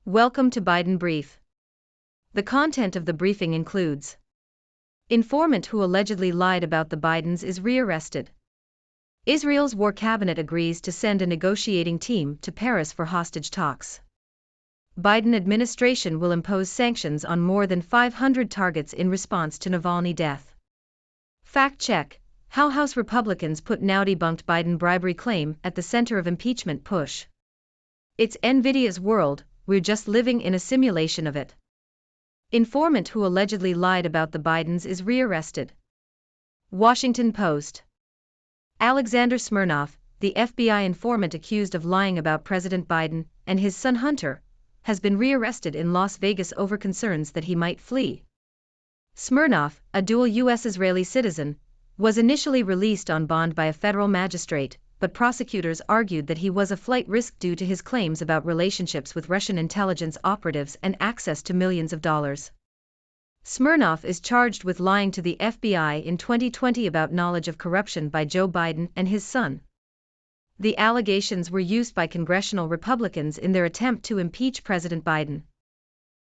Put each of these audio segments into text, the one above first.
Welcome to Biden Brief. The content of the briefing includes: Informant who allegedly lied about the Bidens is rearrested. Israel's war cabinet agrees to send a negotiating team to Paris for hostage talks. Biden administration will impose sanctions on more than 500 targets in response to Navalny death. Fact check: how House Republicans put now debunked Biden bribery claim at the center of impeachment push. It's NVIDIA's world. We're just living in a simulation of it. Informant who allegedly lied about the Bidens is rearrested. Washington Post. Alexander Smirnov, the FBI informant accused of lying about President Biden and his son Hunter, has been rearrested in Las Vegas over concerns that he might flee. Smirnov, a dual U.S.-Israeli citizen, was initially released on bond by a federal magistrate, but prosecutors argued that he was a flight risk due to his claims about relationships with Russian intelligence operatives and access to millions of dollars. Smirnov is charged with lying to the FBI in 2020 about knowledge of corruption by Joe Biden and his son. The allegations were used by congressional Republicans in their attempt to impeach President Biden.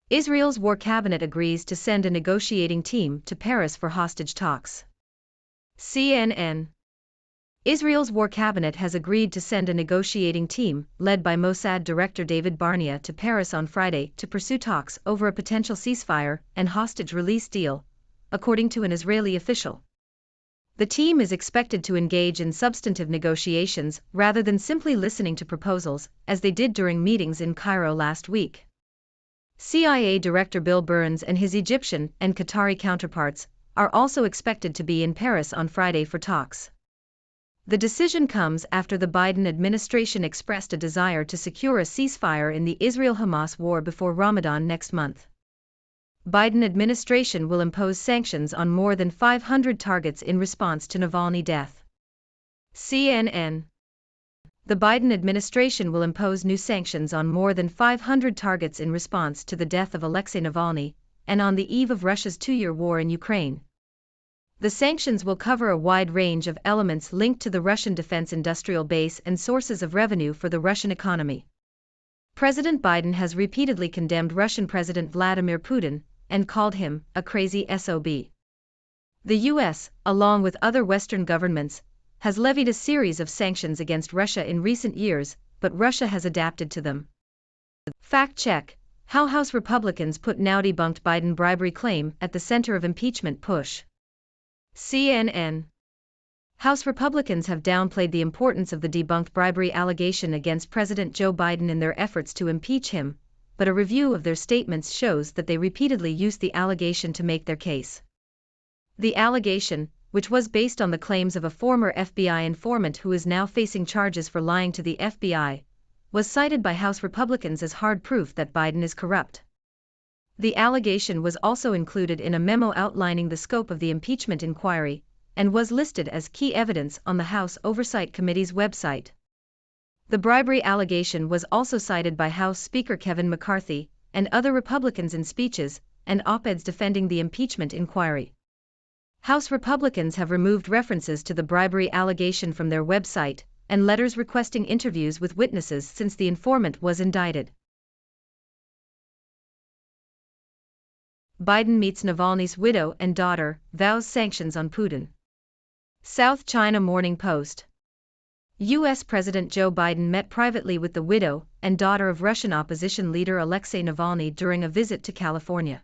Israel's war cabinet agrees to send a negotiating team to Paris for hostage talks. CNN. Israel's war cabinet has agreed to send a negotiating team, led by Mossad Director David Barnea, to Paris on Friday to pursue talks over a potential ceasefire and hostage release deal, according to an Israeli official. The team is expected to engage in substantive negotiations rather than simply listening to proposals, as they did during meetings in Cairo last week. CIA Director Bill Burns and his Egyptian and Qatari counterparts are also expected to be in Paris on Friday for talks. The decision comes after the Biden administration expressed a desire to secure a ceasefire in the Israel-Hamas war before Ramadan next month. Biden administration will impose sanctions on more than 500 targets in response to Navalny death. CNN. The Biden administration will impose new sanctions on more than 500 targets in response to the death of Alexei Navalny, and on the eve of Russia's two-year war in Ukraine. The sanctions will cover a wide range of elements linked to the Russian defense industrial base and sources of revenue for the Russian economy. President Biden has repeatedly condemned Russian President Vladimir Putin and called him a crazy SOB. The U.S., along with other Western governments, has levied a series of sanctions against Russia in recent years, but Russia has adapted to them. Fact check: how House Republicans put now debunked Biden bribery claim at the center of impeachment push. CNN. House Republicans have downplayed the importance of the debunked bribery allegation against President Joe Biden in their efforts to impeach him, but a review of their statements shows that they repeatedly used the allegation to make their case. The allegation, which was based on the claims of a former FBI informant who is now facing charges for lying to the FBI, was cited by House Republicans as hard proof that Biden is corrupt. The allegation was also included in a memo outlining the scope of the impeachment inquiry, and was listed as key evidence on the House Oversight Committee's website. The bribery allegation was also cited by House Speaker Kevin McCarthy and other Republicans in speeches and op-eds defending the impeachment inquiry. House Republicans have removed references to the bribery allegation from their website and letters requesting interviews with witnesses since the informant was indicted. Biden meets Navalny's widow and daughter, vows sanctions on Putin. South China Morning Post. U.S. President Joe Biden met privately with the widow and daughter of Russian opposition leader Alexei Navalny during a visit to California.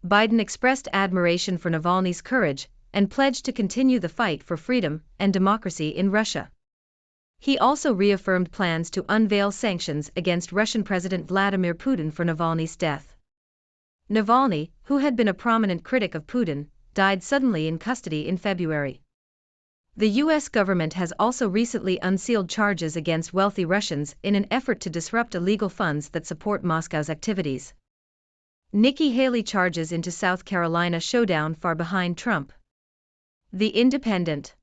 Biden expressed admiration for Navalny's courage and pledged to continue the fight for freedom and democracy in Russia. He also reaffirmed plans to unveil sanctions against Russian President Vladimir Putin for Navalny's death. Navalny, who had been a prominent critic of Putin, died suddenly in custody in February. The U.S. government has also recently unsealed charges against wealthy Russians in an effort to disrupt illegal funds that support Moscow's activities. Nikki Haley charges into South Carolina showdown far behind Trump. The Independent.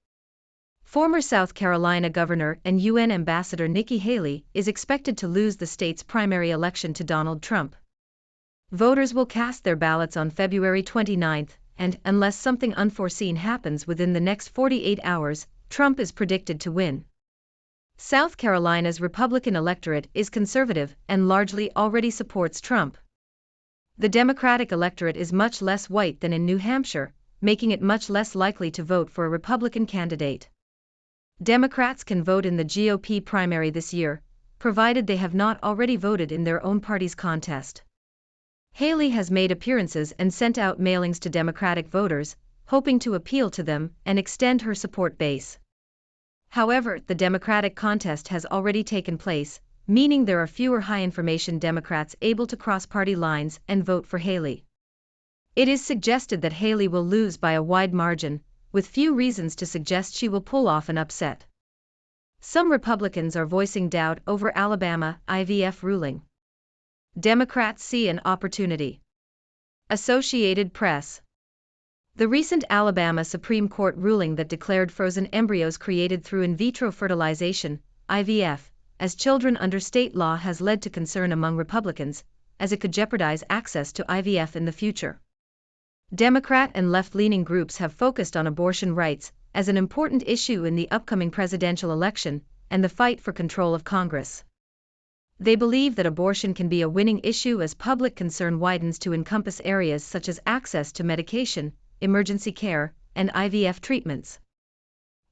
Former South Carolina Governor and UN Ambassador Nikki Haley is expected to lose the state's primary election to Donald Trump. Voters will cast their ballots on February 29, and, unless something unforeseen happens within the next 48 hours, Trump is predicted to win. South Carolina's Republican electorate is conservative and largely already supports Trump. The Democratic electorate is much less white than in New Hampshire, making it much less likely to vote for a Republican candidate. Democrats can vote in the GOP primary this year, provided they have not already voted in their own party's contest. Haley has made appearances and sent out mailings to Democratic voters, hoping to appeal to them and extend her support base. However, the Democratic contest has already taken place, meaning there are fewer high-information Democrats able to cross party lines and vote for Haley. It is suggested that Haley will lose by a wide margin, with few reasons to suggest she will pull off an upset. Some Republicans are voicing doubt over Alabama IVF ruling. Democrats see an opportunity. Associated Press. The recent Alabama Supreme Court ruling that declared frozen embryos created through in vitro fertilization, IVF, as children under state law has led to concern among Republicans, as it could jeopardize access to IVF in the future. Democrat and left-leaning groups have focused on abortion rights as an important issue in the upcoming presidential election and the fight for control of Congress. They believe that abortion can be a winning issue as public concern widens to encompass areas such as access to medication, emergency care, and IVF treatments.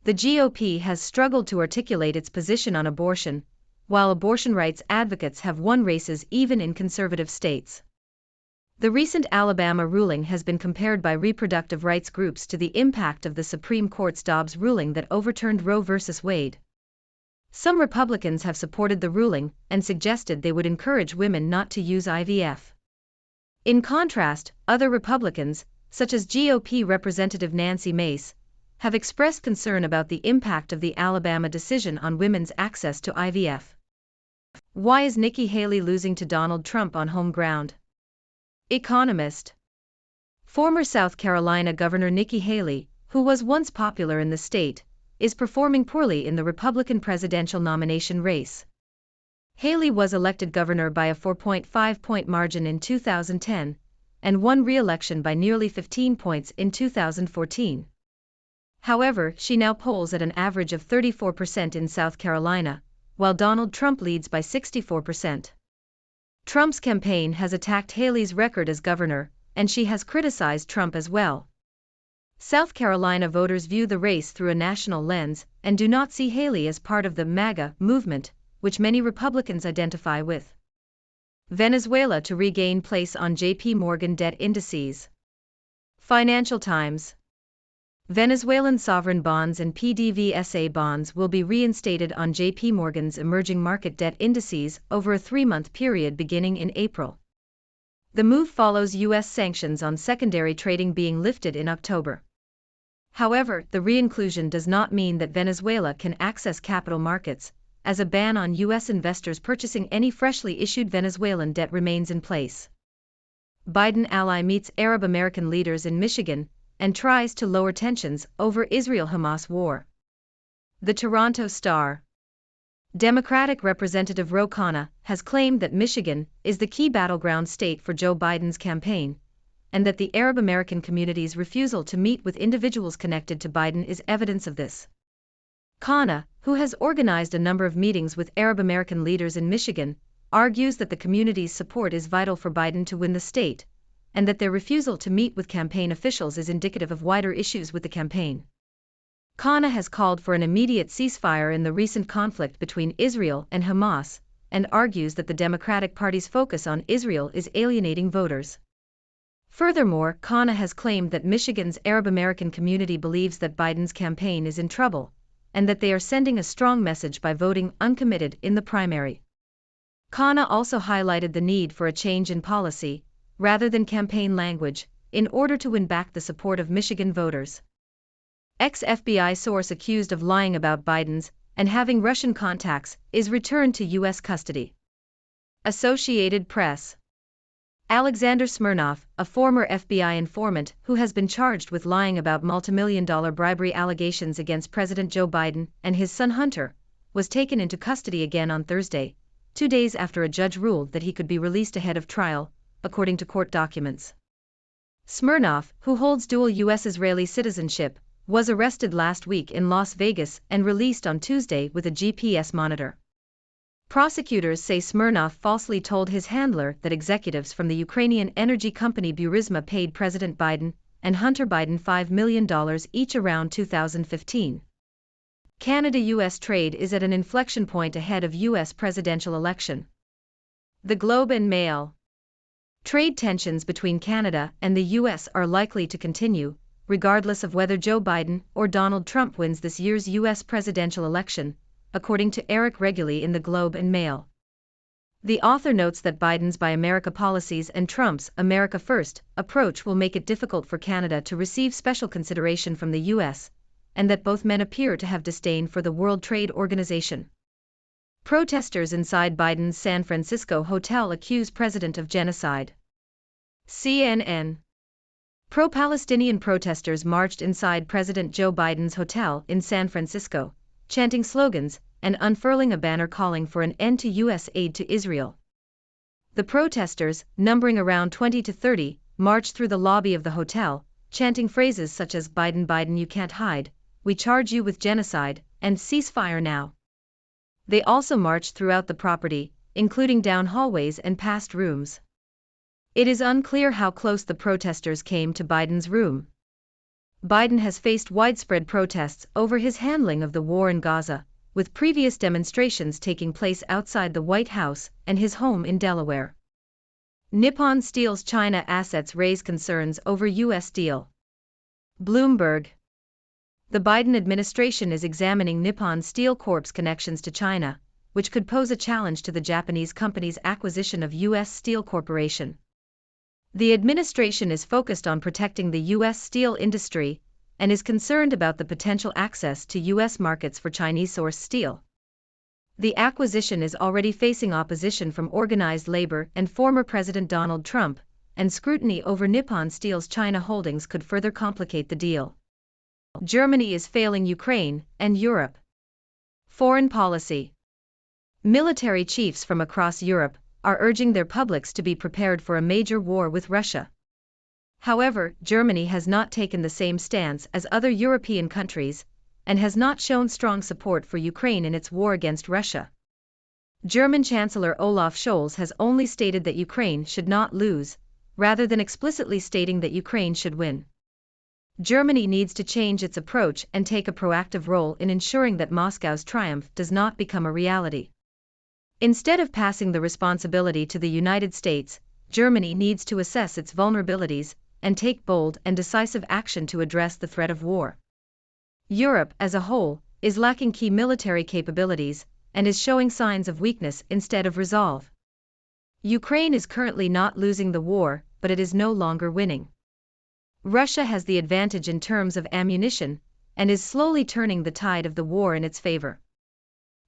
The GOP has struggled to articulate its position on abortion, while abortion rights advocates have won races even in conservative states. The recent Alabama ruling has been compared by reproductive rights groups to the impact of the Supreme Court's Dobbs ruling that overturned Roe v. Wade. Some Republicans have supported the ruling and suggested they would encourage women not to use IVF. In contrast, other Republicans, such as GOP Representative Nancy Mace, have expressed concern about the impact of the Alabama decision on women's access to IVF. Why is Nikki Haley losing to Donald Trump on home ground? Economist. Former South Carolina Governor Nikki Haley, who was once popular in the state, is performing poorly in the Republican presidential nomination race. Haley was elected governor by a 4.5-point margin in 2010, and won re-election by nearly 15 points in 2014. However, she now polls at an average of 34% in South Carolina, while Donald Trump leads by 64%. Trump's campaign has attacked Haley's record as governor, and she has criticized Trump as well. South Carolina voters view the race through a national lens and do not see Haley as part of the MAGA movement, which many Republicans identify with. Venezuela to regain place on J.P. Morgan debt indices. Financial Times. Venezuelan sovereign bonds and PDVSA bonds will be reinstated on J.P. Morgan's emerging market debt indices over a 3-month period beginning in April. The move follows U.S. sanctions on secondary trading being lifted in October. However, the reinclusion does not mean that Venezuela can access capital markets, as a ban on U.S. investors purchasing any freshly issued Venezuelan debt remains in place. Biden ally meets Arab American leaders in Michigan and tries to lower tensions over Israel-Hamas war. The Toronto Star. Democratic Representative Ro Khanna has claimed that Michigan is the key battleground state for Joe Biden's campaign, and that the Arab American community's refusal to meet with individuals connected to Biden is evidence of this. Khanna, who has organized a number of meetings with Arab American leaders in Michigan, argues that the community's support is vital for Biden to win the state, and that their refusal to meet with campaign officials is indicative of wider issues with the campaign. Khanna has called for an immediate ceasefire in the recent conflict between Israel and Hamas, and argues that the Democratic Party's focus on Israel is alienating voters. Furthermore, Khanna has claimed that Michigan's Arab American community believes that Biden's campaign is in trouble, and that they are sending a strong message by voting uncommitted in the primary. Khanna also highlighted the need for a change in policy, rather than campaign language, in order to win back the support of Michigan voters. Ex-FBI source accused of lying about Biden's and having Russian contacts is returned to U.S. custody. Associated Press. Alexander Smirnov, a former FBI informant who has been charged with lying about multimillion-dollar bribery allegations against President Joe Biden and his son Hunter, was taken into custody again on Thursday, 2 days after a judge ruled that he could be released ahead of trial, according to court documents. Smirnov, who holds dual U.S. Israeli citizenship, was arrested last week in Las Vegas and released on Tuesday with a GPS monitor. Prosecutors say Smirnov falsely told his handler that executives from the Ukrainian energy company Burisma paid President Biden and Hunter Biden $5 million each around 2015. Canada-US trade is at an inflection point ahead of US presidential election. The Globe and Mail. Trade tensions between Canada and the US are likely to continue, regardless of whether Joe Biden or Donald Trump wins this year's US presidential election, according to Eric Reguli in the Globe and Mail. The author notes that Biden's Buy America policies and Trump's America First approach will make it difficult for Canada to receive special consideration from the US, and that both men appear to have disdain for the World Trade Organization. Protesters inside Biden's San Francisco hotel accuse president of genocide. CNN. Pro-Palestinian protesters marched inside President Joe Biden's hotel in San Francisco, chanting slogans and unfurling a banner calling for an end to U.S. aid to Israel. The protesters, numbering around 20 to 30, marched through the lobby of the hotel, chanting phrases such as "Biden, Biden, you can't hide," "We charge you with genocide," and "Ceasefire now." They also marched throughout the property, including down hallways and past rooms. It is unclear how close the protesters came to Biden's room. Biden has faced widespread protests over his handling of the war in Gaza, with previous demonstrations taking place outside the White House and his home in Delaware. Nippon Steel's China assets raise concerns over U.S. deal. Bloomberg. The Biden administration is examining Nippon Steel Corp's connections to China, which could pose a challenge to the Japanese company's acquisition of U.S. Steel Corporation. The administration is focused on protecting the U.S. steel industry and is concerned about the potential access to U.S. markets for Chinese-sourced steel. The acquisition is already facing opposition from organized labor and former President Donald Trump, and scrutiny over Nippon Steel's China holdings could further complicate the deal. Germany is failing Ukraine and Europe. Foreign policy. Military chiefs from across Europe are urging their publics to be prepared for a major war with Russia. However, Germany has not taken the same stance as other European countries, and has not shown strong support for Ukraine in its war against Russia. German Chancellor Olaf Scholz has only stated that Ukraine should not lose, rather than explicitly stating that Ukraine should win. Germany needs to change its approach and take a proactive role in ensuring that Moscow's triumph does not become a reality. Instead of passing the responsibility to the United States, Germany needs to assess its vulnerabilities and take bold and decisive action to address the threat of war. Europe, as a whole, is lacking key military capabilities and is showing signs of weakness instead of resolve. Ukraine is currently not losing the war, but it is no longer winning. Russia has the advantage in terms of ammunition, and is slowly turning the tide of the war in its favor.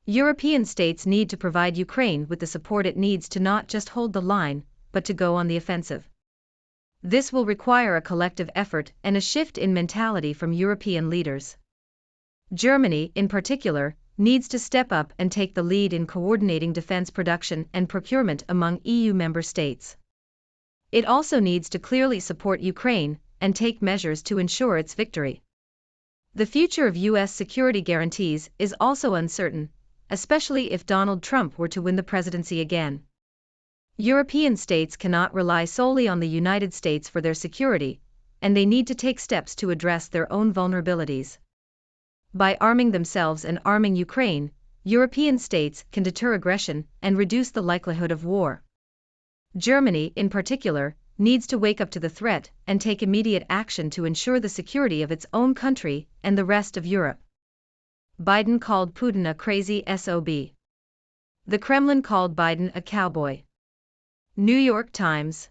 European states need to provide Ukraine with the support it needs to not just hold the line, but to go on the offensive. This will require a collective effort and a shift in mentality from European leaders. Germany, in particular, needs to step up and take the lead in coordinating defense production and procurement among EU member states. It also needs to clearly support Ukraine and take measures to ensure its victory. The future of U.S. security guarantees is also uncertain, especially if Donald Trump were to win the presidency again. European states cannot rely solely on the United States for their security, and they need to take steps to address their own vulnerabilities. By arming themselves and arming Ukraine, European states can deter aggression and reduce the likelihood of war. Germany, in particular, needs to wake up to the threat and take immediate action to ensure the security of its own country and the rest of Europe. Biden called Putin a crazy SOB. The Kremlin called Biden a cowboy. New York Times.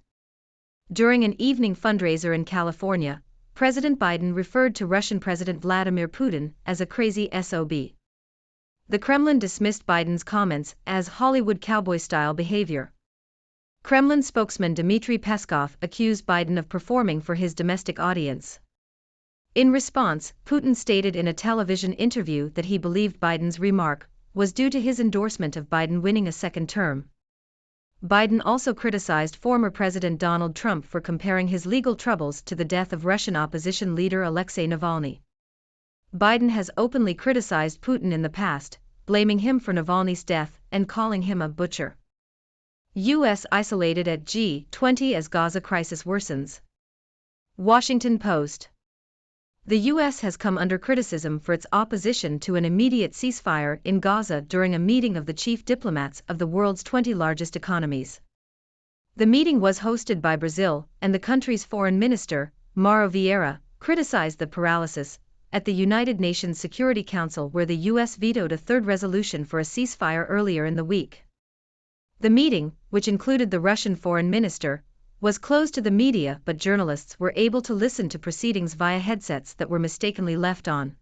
During an evening fundraiser in California, President Biden referred to Russian President Vladimir Putin as a crazy SOB. The Kremlin dismissed Biden's comments as Hollywood cowboy-style behavior. Kremlin spokesman Dmitry Peskov accused Biden of performing for his domestic audience. In response, Putin stated in a television interview that he believed Biden's remark was due to his endorsement of Biden winning a second term. Biden also criticized former President Donald Trump for comparing his legal troubles to the death of Russian opposition leader Alexei Navalny. Biden has openly criticized Putin in the past, blaming him for Navalny's death and calling him a butcher. U.S. isolated at G20 as Gaza crisis worsens. Washington Post. The U.S. has come under criticism for its opposition to an immediate ceasefire in Gaza during a meeting of the chief diplomats of the world's 20 largest economies. The meeting was hosted by Brazil, and the country's foreign minister, Mauro Vieira, criticized the paralysis at the United Nations Security Council, where the U.S. vetoed a third resolution for a ceasefire earlier in the week. The meeting, which included the Russian foreign minister, was closed to the media, but journalists were able to listen to proceedings via headsets that were mistakenly left on.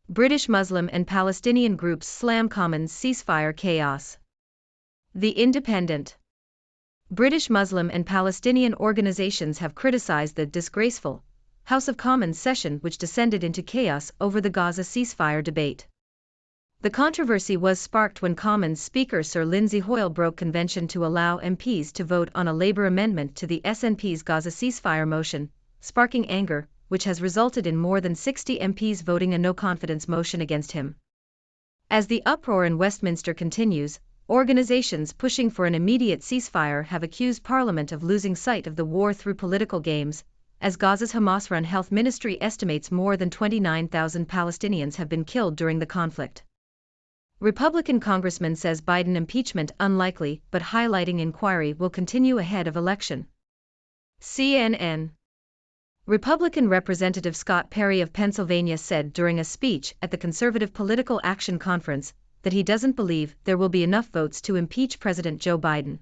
British Muslim and Palestinian groups slam Commons ceasefire chaos. The Independent. British Muslim and Palestinian organizations have criticized the disgraceful House of Commons session, which descended into chaos over the Gaza ceasefire debate. The controversy was sparked when Commons Speaker Sir Lindsay Hoyle broke convention to allow MPs to vote on a Labour amendment to the SNP's Gaza ceasefire motion, sparking anger, which has resulted in more than 60 MPs voting a no-confidence motion against him. As the uproar in Westminster continues, organizations pushing for an immediate ceasefire have accused Parliament of losing sight of the war through political games, as Gaza's Hamas-run health ministry estimates more than 29,000 Palestinians have been killed during the conflict. Republican congressman says Biden impeachment unlikely, but highlighting inquiry will continue ahead of election. CNN. Republican Representative Scott Perry of Pennsylvania said during a speech at the Conservative Political Action Conference that he doesn't believe there will be enough votes to impeach President Joe Biden.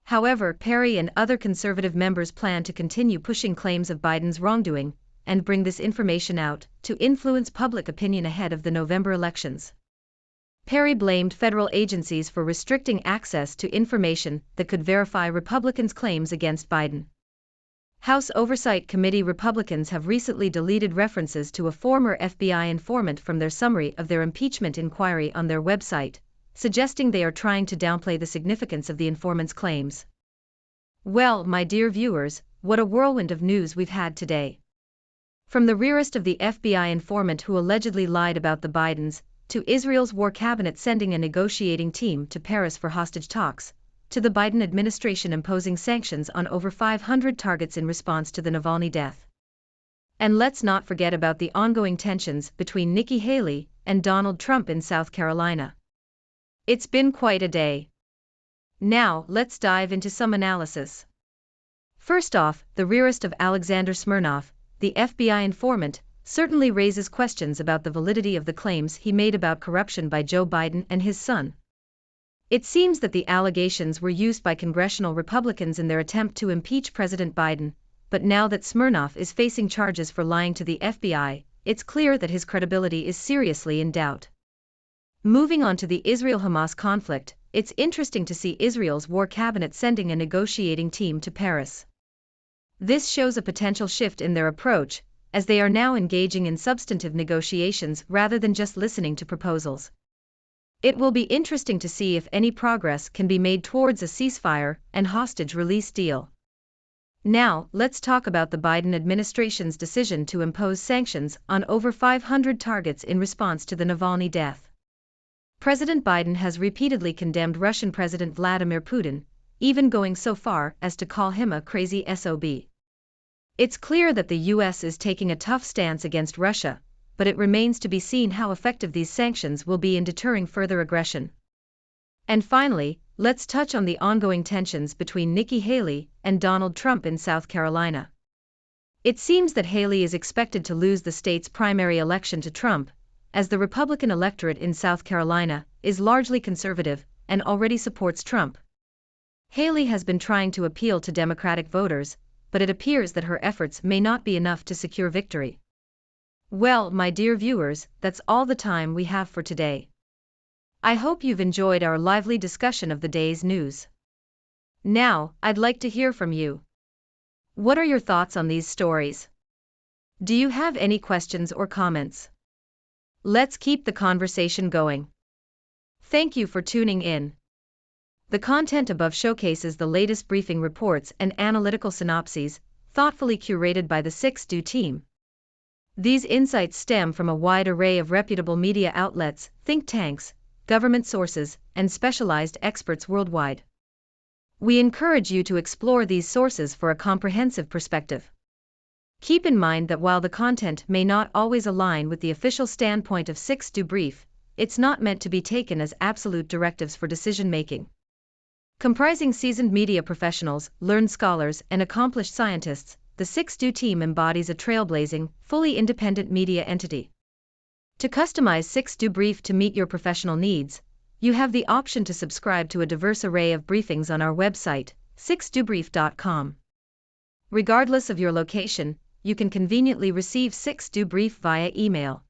However, Perry and other conservative members plan to continue pushing claims of Biden's wrongdoing and bring this information out to influence public opinion ahead of the November elections. Perry blamed federal agencies for restricting access to information that could verify Republicans' claims against Biden. House Oversight Committee Republicans have recently deleted references to a former FBI informant from their summary of their impeachment inquiry on their website, suggesting they are trying to downplay the significance of the informant's claims. Well, my dear viewers, what a whirlwind of news we've had today. From the rearrest of the FBI informant who allegedly lied about the Bidens, to Israel's war cabinet sending a negotiating team to Paris for hostage talks, to the Biden administration imposing sanctions on over 500 targets in response to the Navalny death. And let's not forget about the ongoing tensions between Nikki Haley and Donald Trump in South Carolina. It's been quite a day. Now, let's dive into some analysis. First off, the rearrest of Alexander Smirnov, the FBI informant, certainly raises questions about the validity of the claims he made about corruption by Joe Biden and his son. It seems that the allegations were used by congressional Republicans in their attempt to impeach President Biden, but now that Smirnov is facing charges for lying to the FBI, it's clear that his credibility is seriously in doubt. Moving on to the Israel-Hamas conflict, it's interesting to see Israel's war cabinet sending a negotiating team to Paris. This shows a potential shift in their approach, as they are now engaging in substantive negotiations rather than just listening to proposals. It will be interesting to see if any progress can be made towards a ceasefire and hostage release deal. Now, let's talk about the Biden administration's decision to impose sanctions on over 500 targets in response to the Navalny death. President Biden has repeatedly condemned Russian President Vladimir Putin, even going so far as to call him a crazy SOB. It's clear that the U.S. is taking a tough stance against Russia, but it remains to be seen how effective these sanctions will be in deterring further aggression. And finally, let's touch on the ongoing tensions between Nikki Haley and Donald Trump in South Carolina. It seems that Haley is expected to lose the state's primary election to Trump, as the Republican electorate in South Carolina is largely conservative and already supports Trump. Haley has been trying to appeal to Democratic voters, but it appears that her efforts may not be enough to secure victory. Well, my dear viewers, that's all the time we have for today. I hope you've enjoyed our lively discussion of the day's news. Now, I'd like to hear from you. What are your thoughts on these stories? Do you have any questions or comments? Let's keep the conversation going. Thank you for tuning in. The content above showcases the latest briefing reports and analytical synopses, thoughtfully curated by the 6Do team. These insights stem from a wide array of reputable media outlets, think tanks, government sources, and specialized experts worldwide. We encourage you to explore these sources for a comprehensive perspective. Keep in mind that while the content may not always align with the official standpoint of 6 Brief, it's not meant to be taken as absolute directives for decision-making. Comprising seasoned media professionals, learned scholars, and accomplished scientists, the 6 team embodies a trailblazing, fully independent media entity. To customize 6 Brief to meet your professional needs, you have the option to subscribe to a diverse array of briefings on our website, 6dobrief.com. Regardless of your location, you can conveniently receive 6 Brief via email.